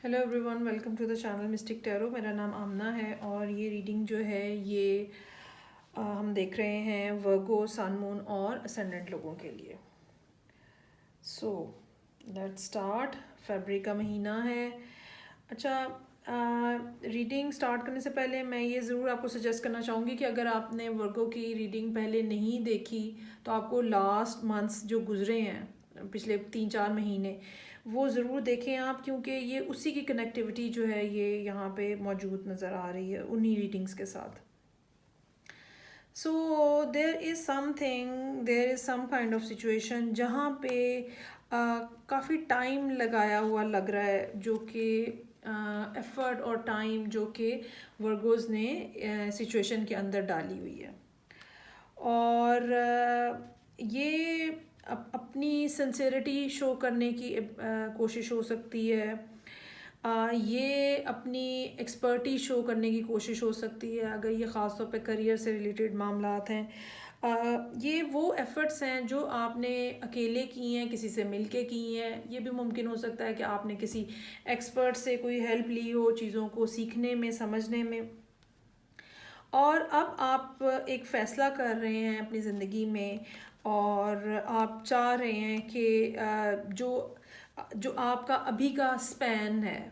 Hello everyone, welcome to the channel Mystic Tarot. میرا نام آمنہ ہے اور یہ ریڈنگ جو ہے یہ ہم دیکھ رہے ہیں ورگو، سن، مون اور اسینڈنٹ لوگوں کے لیے. So let start. فیبرری کا مہینہ ہے. اچھا، ریڈنگ سٹارٹ کرنے سے پہلے میں یہ ضرور آپ کو سجیسٹ کرنا چاہوں گی کہ اگر آپ نے ورگو کی ریڈنگ پہلے نہیں دیکھی تو آپ کو لاسٹ منتھس جو گزرے ہیں، پچھلے 3-4 مہینے، وہ ضرور دیکھیں آپ، کیونکہ یہ اسی کی کنیکٹیوٹی جو ہے یہ یہاں پہ موجود نظر آ رہی ہے انہی ریڈنگس کے ساتھ. سو دیر از سم کائنڈ آف سچویشن جہاں پہ کافی ٹائم لگایا ہوا لگ رہا ہے، جو کہ ایفرٹ اور ٹائم جو کہ ورگوز نے سچویشن کے اندر ڈالی ہوئی ہے. اور یہ اپنی سنسیریٹی شو کرنے کی کوشش ہو سکتی ہے، یہ اپنی ایکسپرٹی شو کرنے کی کوشش ہو سکتی ہے اگر یہ خاص طور پہ کریئر سے ریلیٹڈ معاملات ہیں. یہ وہ ایفرٹس ہیں جو آپ نے اکیلے کی ہیں، کسی سے مل کے کی ہیں. یہ بھی ممکن ہو سکتا ہے کہ آپ نے کسی ایکسپرٹ سے کوئی ہیلپ لی ہو چیزوں کو سیکھنے میں، سمجھنے میں. اور اب آپ ایک فیصلہ کر رہے ہیں اپنی زندگی میں اور آپ چاہ رہے ہیں کہ جو آپ کا ابھی کا اسپین ہے،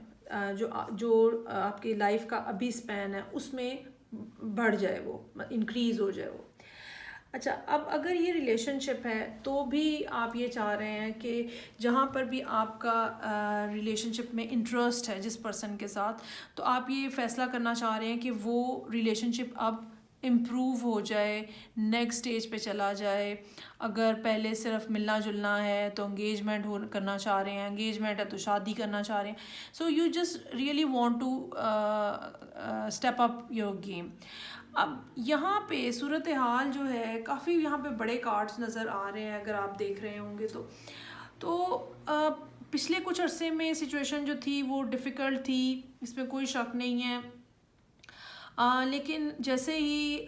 جو آپ کی لائف کا ابھی اسپین ہے، اس میں بڑھ جائے، وہ انکریز ہو جائے وہ. اچھا، اب اگر یہ ریلیشن شپ ہے تو بھی آپ یہ چاہ رہے ہیں کہ جہاں پر بھی آپ کا ریلیشن شپ میں انٹرسٹ ہے جس پرسن کے ساتھ، تو آپ یہ فیصلہ کرنا چاہ رہے ہیں کہ وہ ریلیشن شپ اب امپروو ہو جائے، نیکسٹ اسٹیج پہ چلا جائے. اگر پہلے صرف ملنا جلنا ہے تو انگیجمنٹ کرنا چاہ رہے ہیں، انگیجمنٹ ہے تو شادی کرنا چاہ رہے ہیں. So you just really want to step up your game. اب یہاں پہ صورتحال جو ہے کافی یہاں پہ بڑے کارڈز نظر آ رہے ہیں اگر آپ دیکھ رہے ہوں گے تو پچھلے کچھ عرصے میں سچویشن جو تھی وہ ڈیفیکلٹ تھی، اس میں کوئی شک نہیں ہے. لیکن جیسے ہی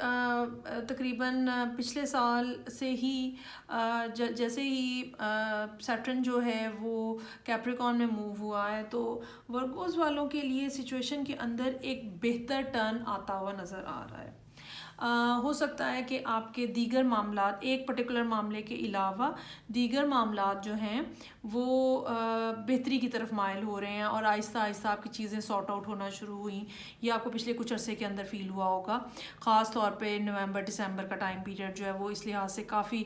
تقریباً پچھلے سال سے ہی جیسے ہی سیٹرن جو ہے وہ کیپریکون میں موو ہوا ہے، تو ورگوز والوں کے لیے سچویشن کے اندر ایک بہتر ٹرن آتا ہوا نظر آ رہا ہے. ہو سکتا ہے کہ آپ کے دیگر معاملات، ایک پرٹیکولر معاملے کے علاوہ دیگر معاملات جو ہیں وہ بہتری کی طرف مائل ہو رہے ہیں اور آہستہ آہستہ آپ کی چیزیں سارٹ آؤٹ ہونا شروع ہوئیں. یہ آپ کو پچھلے کچھ عرصے کے اندر فیل ہوا ہوگا، خاص طور پہ نومبر دسمبر کا ٹائم پیریڈ جو ہے وہ اس لحاظ سے کافی،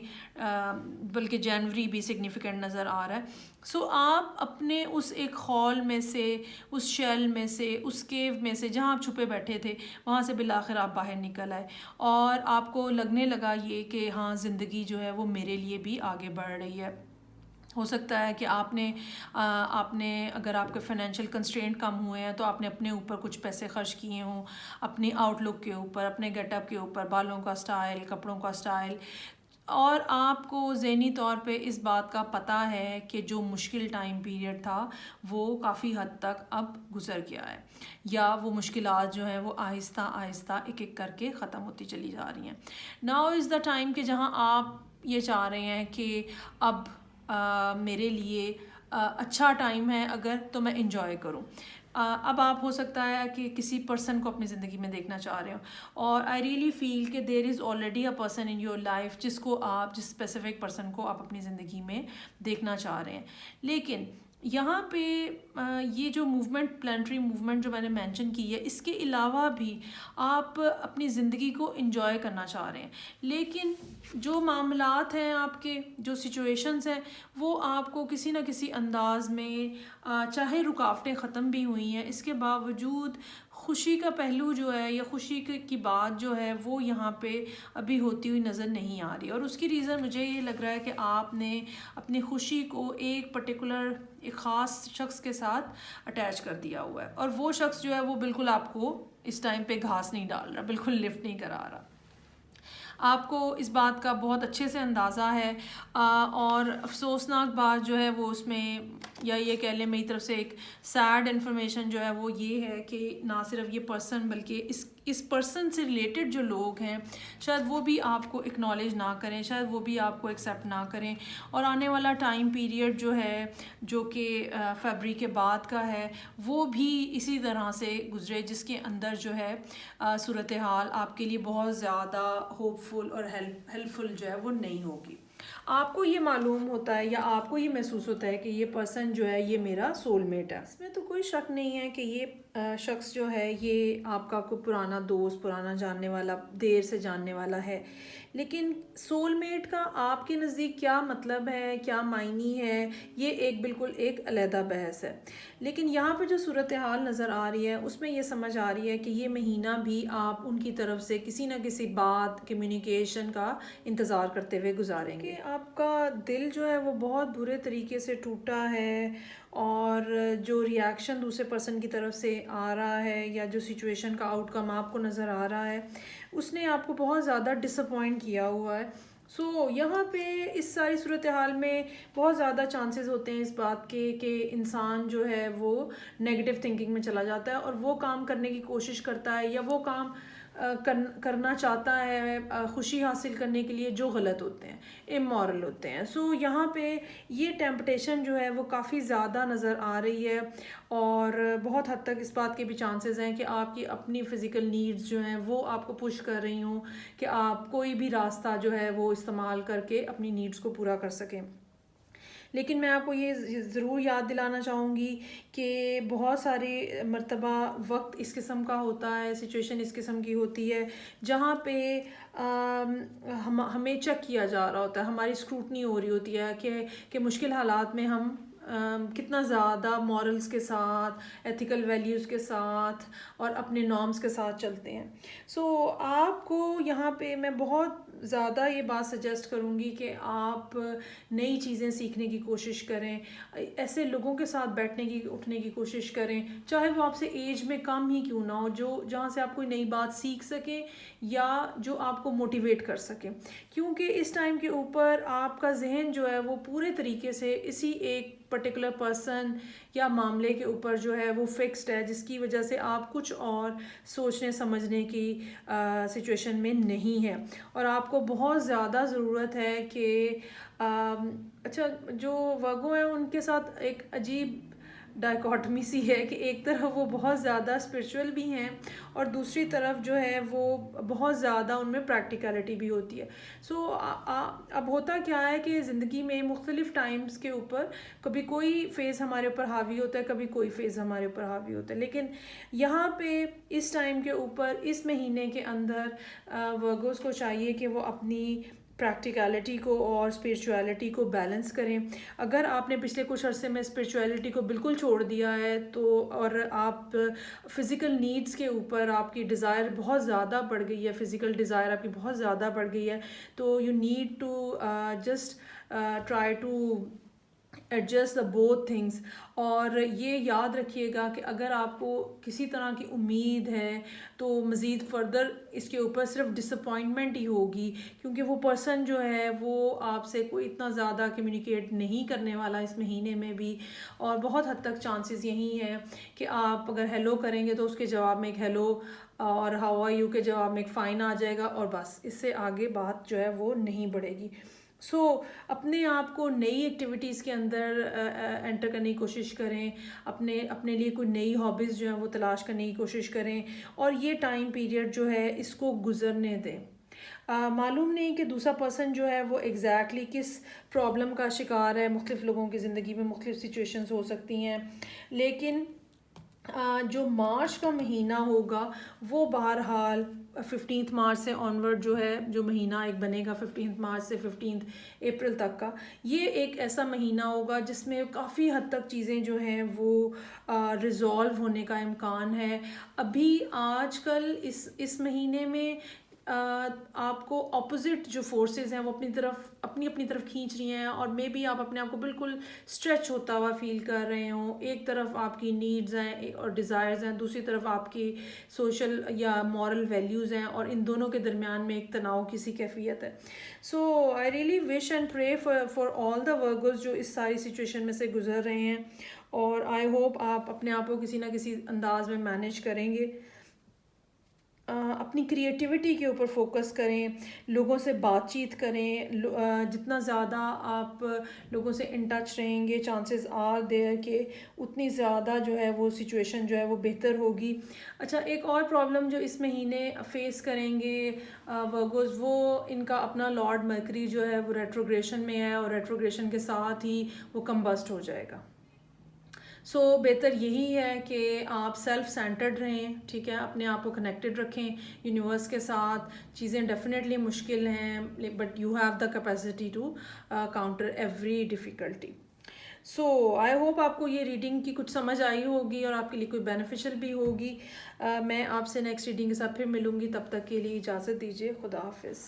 بلکہ جنوری بھی سگنیفیکنٹ نظر آ رہا ہے. سو آپ اپنے اس ایک خول میں سے، اس شیل میں سے، اس کیو میں سے جہاں آپ چھپے بیٹھے تھے، وہاں سے بالآخر آپ باہر نکل آئے اور آپ کو لگنے لگا یہ کہ ہاں، زندگی جو ہے وہ میرے لیے بھی آگے بڑھ رہی ہے. ہو سکتا ہے کہ آپ نے اگر آپ کے فائنینشیل کنسٹرینٹ کم ہوئے ہیں تو آپ نے اپنے اوپر کچھ پیسے خرچ کیے ہوں، اپنی آؤٹ لک کے اوپر، اپنے گیٹ اپ کے اوپر، بالوں کا سٹائل، کپڑوں کا سٹائل. اور آپ کو ذہنی طور پہ اس بات کا پتہ ہے کہ جو مشکل ٹائم پیریڈ تھا وہ کافی حد تک اب گزر گیا ہے، یا وہ مشکلات جو ہیں وہ آہستہ آہستہ ایک ایک کر کے ختم ہوتی چلی جا رہی ہیں. ناؤ از دا ٹائم کہ جہاں آپ یہ چاہ رہے ہیں کہ اب میرے لیے اچھا ٹائم ہے اگر تو میں انجوائے کروں. اب آپ ہو سکتا ہے کہ کسی پرسن کو اپنی زندگی میں دیکھنا چاہ رہے ہو، اور آئی ریئلی فیل کہ there is already a person in your life جس اسپیسیفک پرسن کو آپ اپنی زندگی میں دیکھنا چاہ رہے ہیں. لیکن یہاں پہ یہ جو موومنٹ، پلانٹری موومنٹ جو میں نے مینشن کی ہے، اس کے علاوہ بھی آپ اپنی زندگی کو انجوائے کرنا چاہ رہے ہیں. لیکن جو معاملات ہیں، آپ کے جو سچویشنز ہیں، وہ آپ کو کسی نہ کسی انداز میں، چاہے رکاوٹیں ختم بھی ہوئی ہیں، اس کے باوجود خوشی کا پہلو جو ہے یا خوشی کی بات جو ہے وہ یہاں پہ ابھی ہوتی ہوئی نظر نہیں آ رہی. اور اس کی ریزن مجھے یہ لگ رہا ہے کہ آپ نے اپنی خوشی کو ایک پرٹیکولر، ایک خاص شخص کے ساتھ اٹیچ کر دیا ہوا ہے، اور وہ شخص جو ہے وہ بالکل آپ کو اس ٹائم پہ گھاس نہیں ڈال رہا، بالکل لفٹ نہیں کرا رہا. آپ کو اس بات کا بہت اچھے سے اندازہ ہے. اور افسوسناک بات جو ہے وہ اس میں، یا یہ کہہ لیں میری طرف سے ایک سیڈ انفارمیشن جو ہے وہ یہ ہے کہ نہ صرف یہ پرسن بلکہ اس پرسن سے ریلیٹڈ جو لوگ ہیں شاید وہ بھی آپ کو اکنالج نہ کریں, شاید وہ بھی آپ کو ایکسیپٹ نہ کریں, اور آنے والا ٹائم پیریڈ جو ہے جو کہ فیبری کے بعد کا ہے وہ بھی اسی طرح سے گزرے, جس کے اندر جو ہے صورتحال آپ کے لیے بہت زیادہ ہوپ فل اور ہیلپ فل جو ہے وہ نہیں ہوگی. آپ کو یہ معلوم ہوتا ہے یا آپ کو یہ محسوس ہوتا ہے کہ یہ پرسن جو ہے یہ میرا سول میٹ ہے. اس میں تو کوئی شک نہیں ہے کہ یہ شخص جو ہے یہ آپ کا کوئی پرانا دوست, پرانا جاننے والا, دیر سے جاننے والا ہے. لیکن سول میٹ کا آپ کے نزدیک کیا مطلب ہے, کیا معنی ہے, یہ ایک بالکل ایک علیحدہ بحث ہے. لیکن یہاں پہ جو صورتحال نظر آ رہی ہے اس میں یہ سمجھ آ رہی ہے کہ یہ مہینہ بھی آپ ان کی طرف سے کسی نہ کسی بات, کمیونیکیشن کا انتظار کرتے ہوئے گزاریں گے. آپ کا دل جو ہے وہ بہت برے طریقے سے ٹوٹا ہے, اور جو ریاکشن دوسرے پرسن کی طرف سے آ رہا ہے یا جو سچویشن کا آؤٹ کم آپ کو نظر آ رہا ہے اس نے آپ کو بہت زیادہ ڈس اپوائنٹ کیا ہوا ہے. سو یہاں پہ اس ساری صورتحال میں بہت زیادہ چانسز ہوتے ہیں اس بات کے کہ انسان جو ہے وہ نیگیٹو تھنکنگ میں چلا جاتا ہے اور وہ کام کرنے کی کوشش کرتا ہے یا وہ کام کرنا چاہتا ہے خوشی حاصل کرنے کے لیے جو غلط ہوتے ہیں, امورل ہوتے ہیں. سو یہاں پہ یہ ٹیمپٹیشن جو ہے وہ کافی زیادہ نظر آ رہی ہے, اور بہت حد تک اس بات کے بھی چانسز ہیں کہ آپ کی اپنی فزیکل نیڈز جو ہیں وہ آپ کو پش کر رہی ہوں کہ آپ کوئی بھی راستہ جو ہے وہ استعمال کر کے اپنی نیڈز کو پورا کر سکیں. لیکن میں آپ کو یہ ضرور یاد دلانا چاہوں گی کہ بہت سارے مرتبہ وقت اس قسم کا ہوتا ہے, سچویشن اس قسم کی ہوتی ہے جہاں پہ ہمیں چیک کیا جا رہا ہوتا ہے, ہماری اسکروٹنی ہو رہی ہوتی ہے کہ مشکل حالات میں ہم کتنا زیادہ مورلز کے ساتھ, ایتھیکل ویلیوز کے ساتھ اور اپنے نارمز کے ساتھ چلتے ہیں. سو آپ کو یہاں پہ میں بہت زیادہ یہ بات سجیسٹ کروں گی کہ آپ نئی چیزیں سیکھنے کی کوشش کریں, ایسے لوگوں کے ساتھ بیٹھنے کی اٹھنے کی کوشش کریں چاہے وہ آپ سے ایج میں کم ہی کیوں نہ ہو, جہاں سے آپ کوئی نئی بات سیکھ سکیں یا جو آپ کو موٹیویٹ کر سکیں. کیونکہ اس ٹائم کے اوپر آپ کا ذہن جو ہے وہ پورے طریقے سے اسی ایک پرٹیکولر پرسن یا معاملے کے اوپر جو ہے وہ فکسڈ ہے, جس کی وجہ سے آپ کچھ اور سوچنے سمجھنے کی سچویشن میں نہیں ہے. اور آپ کو بہت زیادہ ضرورت ہے کہ اچھا جو ورگو ہیں ان کے ساتھ ایک عجیب ڈائیکاٹمی سی ہے کہ ایک طرف وہ بہت زیادہ اسپرچول بھی ہیں اور دوسری طرف جو ہے وہ بہت زیادہ ان میں پریکٹیکلٹی بھی ہوتی ہے. سو اب ہوتا کیا ہے کہ زندگی میں مختلف ٹائمز کے اوپر کبھی کوئی فیز ہمارے اوپر حاوی ہوتا ہے, کبھی کوئی فیز ہمارے اوپر حاوی ہوتا ہے. لیکن یہاں پہ اس ٹائم کے اوپر اس مہینے کے اندر ورگوز کو چاہیے کہ وہ اپنی پریکٹیکلٹی کو اور اسپرچویلٹی کو بیلنس کریں. اگر آپ نے پچھلے کچھ عرصے میں اسپرچویلٹی کو بالکل چھوڑ دیا ہے تو اور آپ فزیکل نیڈس کے اوپر آپ کی ڈیزائر بہت زیادہ بڑھ گئی ہے, فزیکل ڈیزائر آپ کی بہت زیادہ بڑھ گئی ہے, تو you need to just try to adjust the both things. اور یہ یاد رکھیے گا کہ اگر آپ کو کسی طرح کی امید ہے تو مزید فردر اس کے اوپر صرف ڈس اپوائنٹمنٹ ہی ہوگی, کیونکہ وہ پرسن جو ہے وہ آپ سے کوئی اتنا زیادہ کمیونیکیٹ نہیں کرنے والا اس مہینے میں بھی. اور بہت حد تک چانسز یہی ہیں کہ آپ اگر ہیلو کریں گے تو اس کے جواب میں ایک ہیلو اور ہاؤ آر یو کے جواب میں ایک فائن آ جائے گا, اور بس اس سے آگے بات جو ہے وہ نہیں بڑھے گی. سو اپنے آپ کو نئی ایکٹیویٹیز کے اندر انٹر کرنے کی کوشش کریں, اپنے لیے کوئی نئی ہابیز جو ہیں وہ تلاش کرنے کی کوشش کریں, اور یہ ٹائم پیریڈ جو ہے اس کو گزرنے دیں. معلوم نہیں کہ دوسرا پرسن جو ہے وہ ایگزیکٹلی کس پرابلم کا شکار ہے, مختلف لوگوں کی زندگی میں مختلف سچویشنز ہو سکتی ہیں, لیکن جو مارچ کا مہینہ ہوگا وہ بہرحال 15 مارچ سے آنورڈ جو ہے جو مہینہ ایک بنے گا 15 مارچ سے 15 اپریل تک کا, یہ ایک ایسا مہینہ ہوگا جس میں کافی حد تک چیزیں جو ہیں وہ ریزالو ہونے کا امکان ہے. ابھی آج کل اس مہینے میں آپ کو اپوزٹ جو فورسز ہیں وہ اپنی طرف کھینچ رہی ہیں, اور مے بی آپ اپنے آپ کو بالکل اسٹریچ ہوتا ہوا فیل کر رہے ہوں. ایک طرف آپ کی نیڈز ہیں اور ڈیزائرز ہیں, دوسری طرف آپ کی سوشل یا مورل ویلیوز ہیں, اور ان دونوں کے درمیان میں ایک تناؤ کی سی کیفیت ہے. So I really wish and pray for all the workers جو اس ساری سچویشن میں سے گزر رہے ہیں, اور آئی ہوپ آپ اپنے آپ کو کسی نہ کسی انداز میں مینیج کریں گے. اپنی کریٹیوٹی کے اوپر فوکس کریں، لوگوں سے بات چیت کریں، جتنا زیادہ آپ لوگوں سے ان ٹچ رہیں گے چانسز آر دیئر کہ اتنی زیادہ جو ہے وہ سچویشن جو ہے وہ بہتر ہوگی. اچھا، ایک اور پرابلم جو اس مہینے فیس کریں گے ورگوز، وہ ان کا اپنا لارڈ مرکری جو ہے وہ ریٹروگریشن میں ہے، اور ریٹروگریشن کے ساتھ ہی وہ کمبسٹ ہو جائے گا. سو بہتر یہی ہے کہ آپ سیلف سینٹرڈ رہیں، ٹھیک ہے، اپنے آپ کو کنیکٹڈ رکھیں یونیورس کے ساتھ. چیزیں ڈیفینیٹلی مشکل ہیں but you have the capacity to counter every difficulty. So I hope آپ کو یہ ریڈنگ کی کچھ سمجھ آئی ہوگی اور آپ کے لیے کوئی بینیفیشیل بھی ہوگی. میں آپ سے نیکسٹ ریڈنگ کے ساتھ پھر ملوں گی، تب تک کے لیے اجازت دیجیے. خدا حافظ.